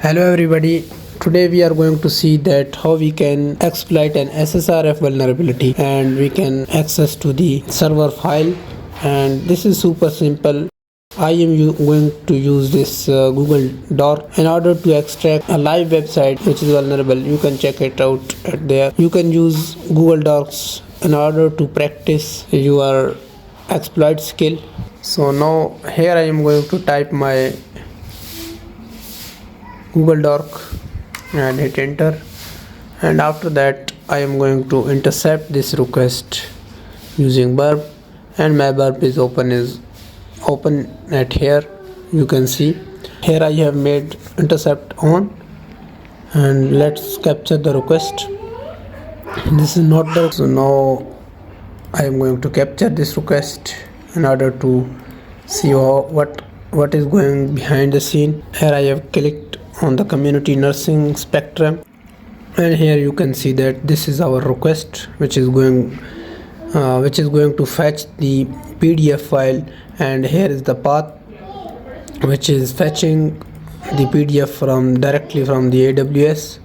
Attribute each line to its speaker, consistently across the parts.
Speaker 1: Hello everybody. Today we are going to see that how we can exploit an Ssrf vulnerability and we can access to the server file, and this is super simple. I am going to use this Google Doc in order to extract a live website which is vulnerable. You can check it out at there. You can use Google Docs in order to practice your exploit skill. So now here I am going to type my Google Doc and hit enter, and after that I am going to intercept this request using burp, and my burp is open at here. You can see here I have made intercept on, and let's capture the request. This is not the, so now I am going to capture this request in order to see what is going behind the scene. Here I have clicked on the community nursing spectrum, and here you can see that this is our request which is going to fetch the PDF file, and here is the path which is fetching the PDF directly from the AWS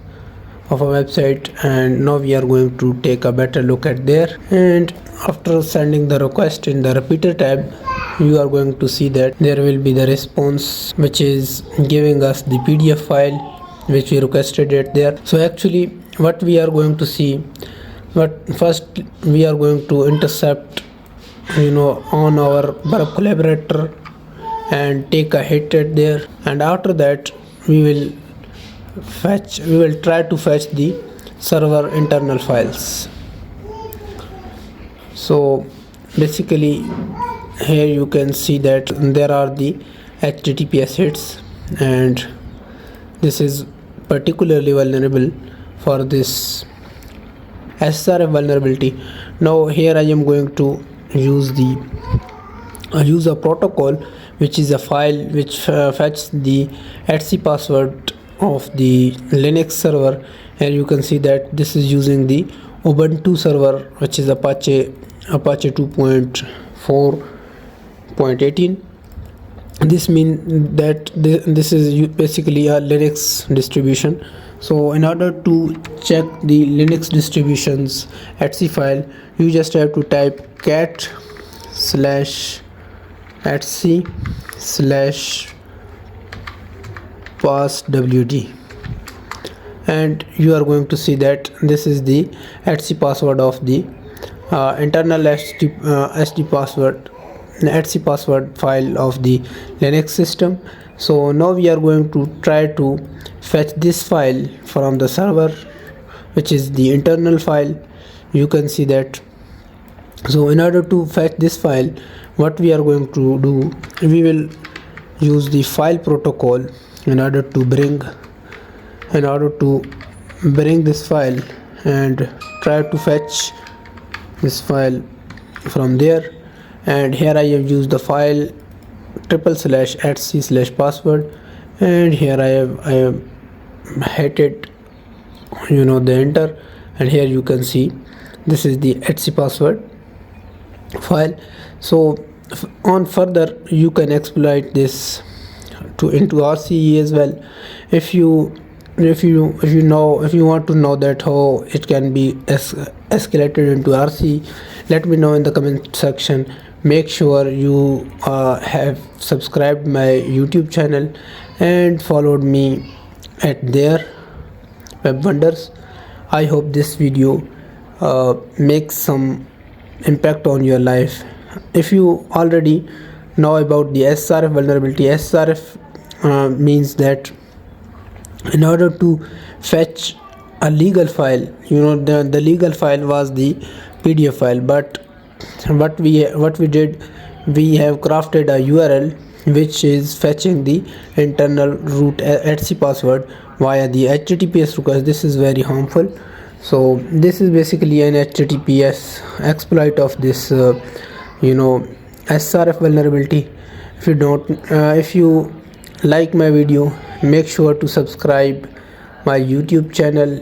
Speaker 1: of a website. And now we are going to take a better look at there, and after sending the request in the repeater tab, you are going to see that there will be the response which is giving us the PDF file which we requested it there. So actually what we are going to see, but first we are going to intercept on our burp collaborator and take a hit at there, and after that we will try to fetch the server internal files. So basically here you can see that there are the HTTPS hits, and this is particularly vulnerable for this Ssrf vulnerability. Now here I am going to use a protocol which is a file which fetches the etc password of the Linux server. Here you can see that this is using the Ubuntu server which is Apache 2.4.18. This means that this is basically a Linux distribution. So in order to check the Linux distributions etc file, you just have to type cat/etc/passwd, and you are going to see that this is the etc password of the internal etc password file of the Linux system. So now we are going to try to fetch this file from the server, which is the internal file. You can see that. So in order to fetch this file, what we are going to do, we will use the file protocol in order to bring this file and try to fetch this file from there. And here I have used the file /etc/password, and here I have hit it the enter, and here you can see this is the etc password file. So on further you can exploit this into RCE as well. If you want to know that how it can be escalated into RCE, let me know in the comment section. Make sure you have subscribed my YouTube channel and followed me at there web wonders. I hope this video makes some impact on your life. If you already know about the Ssrf vulnerability, Ssrf means that in order to fetch a legal file, the legal file was the PDF file, but what we did, we have crafted a URL which is fetching the internal root etc password via the HTTPS request. This is very harmful. So this is basically an HTTPS exploit of this Ssrf vulnerability. If you like my video, make sure to subscribe my YouTube channel.